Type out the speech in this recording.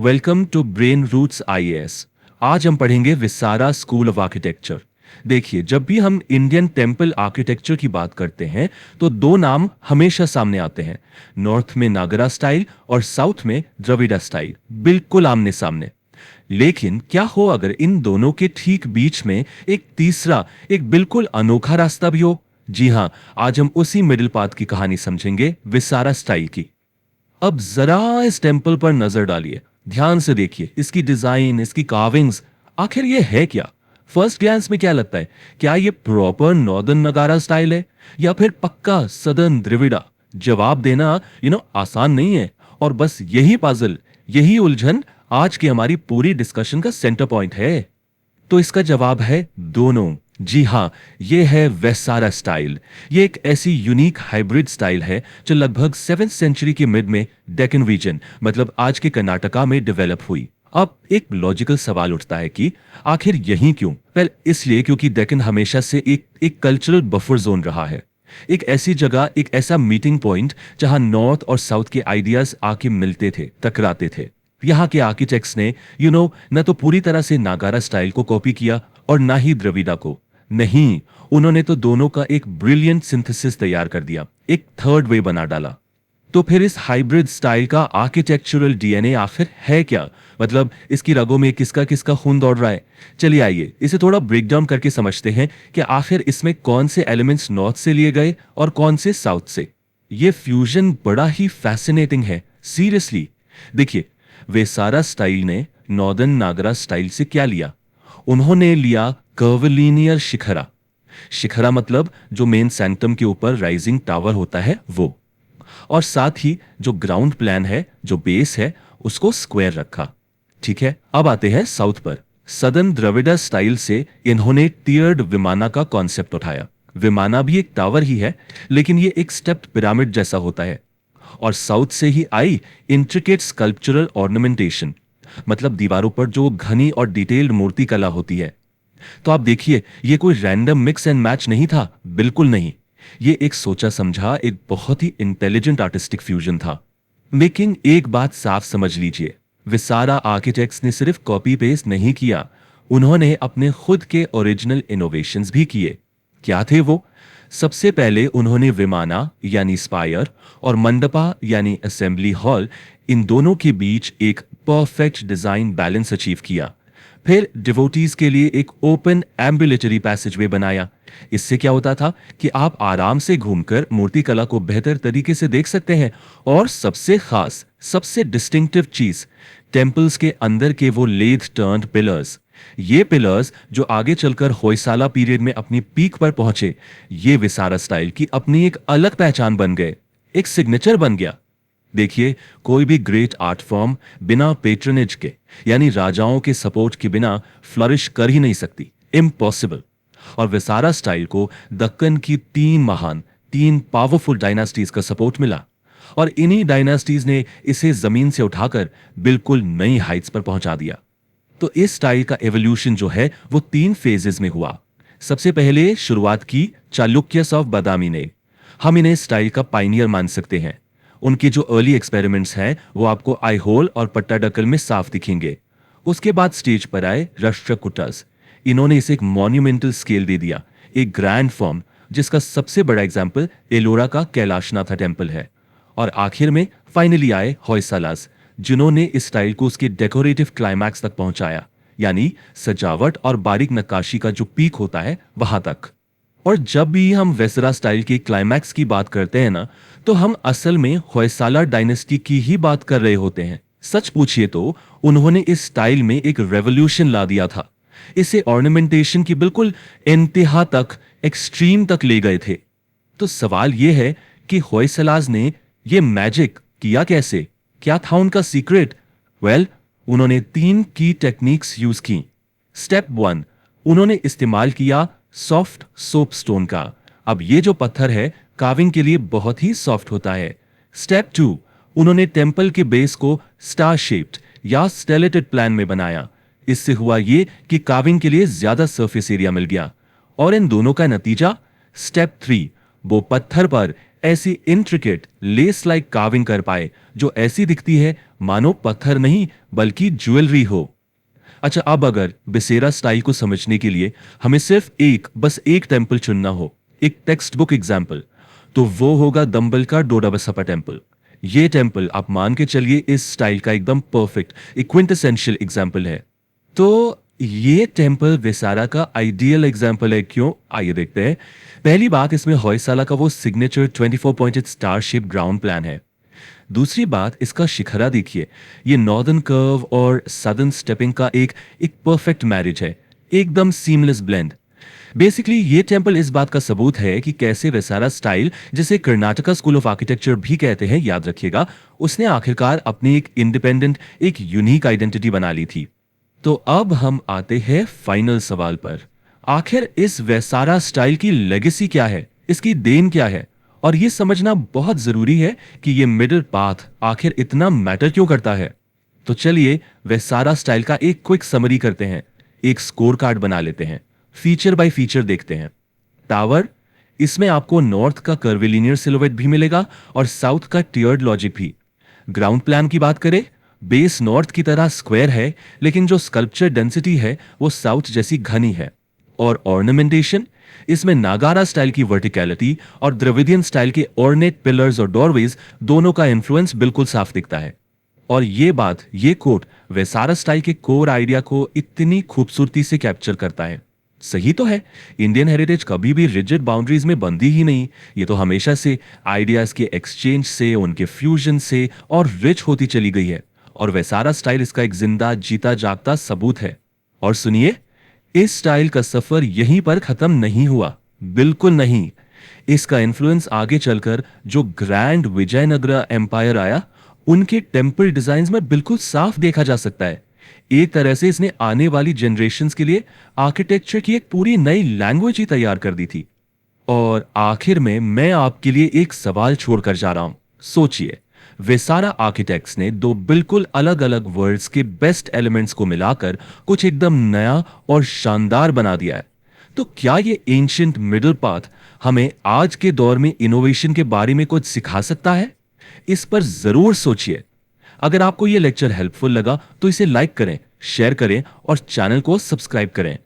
Welcome to Brain Roots IAS. आज हम पढ़ेंगे विसारा स्कूल ऑफ आर्किटेक्चर। देखिए, जब भी हम इंडियन टेम्पल आर्किटेक्चर की बात करते हैं तो दो नाम हमेशा सामने आते हैं। नॉर्थ में नागरा स्टाइल और साउथ में द्रविड़ा स्टाइल, बिल्कुल आमने सामने। लेकिन क्या हो अगर इन दोनों के ठीक बीच में एक तीसरा, एक बिल्कुल अनोखा रास्ता भी हो? जी हाँ, आज हम उसी मिडिल पाथ की कहानी समझेंगे, विसारा स्टाइल की। अब जरा इस टेम्पल पर नजर डालिए, ध्यान से देखिए इसकी डिजाइन, इसकी कार्विंग्स। आखिर ये है क्या? फर्स्ट ग्लैंस में क्या लगता है? क्या ये प्रॉपर नॉर्दर्न नगारा स्टाइल है या फिर पक्का सदर्न द्रविड़ा? जवाब देना आसान नहीं है। और बस यही पजल, यही उलझन आज की हमारी पूरी डिस्कशन का सेंटर पॉइंट है। तो इसका जवाब है दोनों। जी हाँ, ये है वेसारा स्टाइल। ये एक ऐसी यूनिक हाइब्रिड स्टाइल है जो लगभग 7th सेंचुरी के मिड में डेक्कन रीजन, मतलब आज के कर्नाटका में डेवलप हुई। अब एक लॉजिकल सवाल उठता है कि आखिर यही क्यों? वेल, इसलिए क्योंकि डेक्कन हमेशा से एक कल्चरल बफर जोन रहा है। एक ऐसी जगह, एक ऐसा मीटिंग पॉइंट जहां नॉर्थ और साउथ के आइडियाज आके मिलते थे, टकराते थे। यहाँ के आर्किटेक्ट्स ने न तो पूरी तरह से नागारा स्टाइल को कॉपी किया और ना ही द्रविड़ा को। नहीं, उन्होंने तो दोनों का एक ब्रिलियंट सिंथेसिस तैयार कर दिया, एक थर्ड वे बना डाला। तो फिर इस हाइब्रिड स्टाइल का आर्किटेक्चरल डीएनए आखिर है क्या? मतलब इसकी रगों में किसका किसका खून दौड़ रहा है? चलिए आइए इसे थोड़ा ब्रेक डाउन करके समझते हैं कि आखिर इसमें कौन से एलिमेंट्स नॉर्थ से लिए गए और कौन से साउथ से। ये फ्यूजन बड़ा ही फैसिनेटिंग है, सीरियसली। देखिए, वेसारा स्टाइल ने नॉर्दर्न नागरा स्टाइल से क्या लिया? उन्होंने लिया कर्वलिनियर शिखरा। शिखरा मतलब जो मेन सैंक्टम के ऊपर राइजिंग टावर होता है वो। और साथ ही जो ग्राउंड प्लान है, जो बेस है, उसको स्क्वायर रखा। ठीक है, अब आते हैं साउथ पर। सदर्न द्रविड़ा स्टाइल से इन्होंने टियर्ड विमाना का कॉन्सेप्ट उठाया। विमाना भी एक टावर ही है, लेकिन ये एक स्टेप्ड पिरामिड जैसा होता है। और साउथ से ही आई इंट्रिकेट स्कल्पचरल ऑर्नामेंटेशन, मतलब दीवारों पर जो घनी और डिटेल्ड मूर्ति कला होती है। तो आप देखिए, ये कोई रैंडम मिक्स एंड मैच नहीं था, बिल्कुल नहीं। ये एक सोचा समझा, एक बहुत ही इंटेलिजेंट आर्टिस्टिक फ्यूजन था। लेकिन एक बात साफ समझ लीजिए, विसारा आर्किटेक्ट्स ने सिर्फ कॉपी पेस्ट नहीं किया, उन्होंने अपने खुद के ओरिजिनल इनोवेशंस भी किए। क्या थे वो? सबसे पहले उन्होंने विमाना यानी स्पायर और मंडपा यानी असेंबली हॉल, इन दोनों के बीच एक परफेक्ट डिजाइन बैलेंस अचीव किया। फिर डिवोटीज के लिए एक ओपन एम्बुलेटरी पैसेजवे बनाया। इससे क्या होता था कि आप आराम से घूमकर मूर्ति कला को बेहतर तरीके से देख सकते हैं। और सबसे खास, सबसे डिस्टिंक्टिव चीज, टेम्पल्स के अंदर के वो लेथ टर्न्ड पिलर्स। ये पिलर्स जो आगे चलकर होयसाला पीरियड में अपनी पीक पर पहुंचे, ये विसारा स्टाइल की अपनी एक अलग पहचान बन गए, एक सिग्नेचर बन गया। देखिए, कोई भी ग्रेट आर्ट फॉर्म बिना पेट्रनेज के, यानी राजाओं के सपोर्ट के बिना फ्लरिश कर ही नहीं सकती, इम्पॉसिबल। और विसारा स्टाइल को दक्कन की तीन पावरफुल डायनास्टीज का सपोर्ट मिला। और इन्हीं डायनास्टीज ने इसे जमीन से उठाकर बिल्कुल नई हाइट्स पर पहुंचा दिया। तो इस स्टाइल का एवोल्यूशन जो है वो 3 फेजेस में हुआ। सबसे पहले शुरुआत की चालुक्यस ऑफ बादामी ने। हम इन्हें स्टाइल का पाइनियर मान सकते हैं। उनके जो अर्ली एक्सपेरिमेंट्स हैं वो आपको आईहोल और पट्टाडकल में साफ दिखेंगे। उसके बाद स्टेज पर आए राष्ट्रकूटस। इन्होंने इसे एक मॉन्यूमेंटल स्केल दे दिया, एक ग्रैंड फॉर्म, जिसका सबसे बड़ा एग्जाम्पल एलोरा का कैलाशनाथा टेम्पल है। और आखिर में फाइनली आए होयसालास, जिन्होंने इस स्टाइल को उसके डेकोरेटिव क्लाइमैक्स तक पहुंचाया, यानी सजावट और बारीक नक्काशी का जो पीक होता है वहां तक। और जब भी हम वेसरा स्टाइल के क्लाइमैक्स की बात करते हैं ना, तो हम असल में होयसाला डायनेस्टी की ही बात कर रहे होते हैं। सच पूछिए तो उन्होंने इस स्टाइल में एक रेवोल्यूशन ला दिया था। इसे ऑर्नामेंटेशन की बिल्कुल इंतहा तक, एक्सट्रीम तक ले गए थे। तो सवाल यह है कि होयसलास ने ये मैजिक किया कैसे? क्या था उनका सीक्रेट? वेल, उन्होंने 3 की टेक्निक्स यूज की। स्टेप 1, उन्होंने इस्तेमाल किया सॉफ्ट सोप स्टोन का। अब ये जो पत्थर है कार्विंग के लिए बहुत ही सॉफ्ट होता है। स्टेप 2, उन्होंने टेम्पल के बेस को स्टार शेप्ड या स्टेलेटेड प्लान में बनाया। इससे हुआ ये कि कार्विंग के लिए ज्यादा सरफेस एरिया मिल गया। और इन दोनों का नतीजा स्टेप 3, वो पत्थर पर ऐसी इंट्रिकेट लेस लाइक कार्विंग कर पाए जो ऐसी दिखती है मानो पत्थर नहीं बल्कि ज्वेलरी हो। अच्छा, अब अगर बिसेरा स्टाइल को समझने के लिए हमें सिर्फ बस एक टेम्पल चुनना हो, एक टेक्स्ट बुक एग्जाम्पल, तो वो होगा दम्बल का डोडाबसप्पा टेम्पल। ये टेम्पल आप मान के चलिए इस स्टाइल का एकदम परफेक्ट एक क्विंटेसेंशियल एग्जाम्पल है। तो ये टेम्पल विसारा का आइडियल एग्जाम्पल है। क्यों? आइए देखते हैं। पहली बात, इसमें होयसाला का वो signature 24 pointed star shape ground plan है। दूसरी बात, इसका शिखरा देखिए, ये नॉर्दर्न कर्व और सदर्न स्टेपिंग का एक एक परफेक्ट मैरिज है, एकदम सीमलेस ब्लेंड। बेसिकली ये टेम्पल इस बात का सबूत है कि कैसे वेसारा स्टाइल, जिसे कर्नाटका स्कूल ऑफ आर्किटेक्चर भी कहते हैं, याद रखिएगा, उसने आखिरकार अपनी एक इंडिपेंडेंट, एक यूनिक आइडेंटिटी बना ली थी। तो अब हम आते हैं फाइनल सवाल पर। आखिर इस वेसारा स्टाइल की लेगेसी क्या है, इसकी देन क्या है? और यह समझना बहुत जरूरी है कि यह मिडिल पाथ आखिर इतना मैटर क्यों करता है। तो चलिए वेसारा स्टाइल का एक क्विक समरी करते हैं, एक स्कोर कार्ड बना लेते हैं, फीचर बाय फीचर देखते हैं। टावर, इसमें आपको नॉर्थ का कर्विलिनियर सिलोवेट भी मिलेगा और साउथ का टियर्ड लॉजिक भी। ग्राउंड प्लान की बात करें, बेस नॉर्थ की तरह स्क्वायर है, लेकिन जो स्कल्पचर डेंसिटी है वो साउथ जैसी घनी है। और ऑर्नामेंटेशन, इसमें नागारा स्टाइल की वर्टिकैलिटी और द्रविडियन स्टाइल के ऑर्नेट पिलर्स और डोरवेज दोनों का इन्फ्लुएंस बिल्कुल साफ दिखता है। और ये कोट वेसारा स्टाइल के कोर आइडिया को इतनी खूबसूरती से कैप्चर करता है। सही तो है, इंडियन हेरिटेज कभी भी रिजिड बाउंड्रीज में बंधी ही नहीं, ये तो हमेशा से आइडियाज के एक्सचेंज से, उनके फ्यूजन से और रिच होती चली गई है। और वेसारा स्टाइल इसका एक जिंदा जीता जागता सबूत है। और सुनिए, इस स्टाइल का सफर यहीं पर खत्म नहीं हुआ, बिल्कुल नहीं। इसका इन्फ्लुएंस आगे चलकर जो ग्रैंड विजयनगरा एम्पायर आया, उनके टेम्पल डिजाइन्स में बिल्कुल साफ देखा जा सकता है। एक तरह से इसने आने वाली जनरेशन्स के लिए आर्किटेक्चर की एक पूरी नई लैंग्वेज ही तैयार कर दी थी। और आखिर में मैं आपके लिए एक सवाल छोड़कर जा रहा हूं। सोचिए, वेसारा आर्किटेक्ट्स ने दो बिल्कुल अलग अलग वर्ल्ड्स के बेस्ट एलिमेंट्स को मिलाकर कुछ एकदम नया और शानदार बना दिया है। तो क्या ये एंशिएंट मिडिल पाथ हमें आज के दौर में इनोवेशन के बारे में कुछ सिखा सकता है? इस पर जरूर सोचिए। अगर आपको यह लेक्चर हेल्पफुल लगा तो इसे लाइक करें, शेयर करें और चैनल को सब्सक्राइब करें।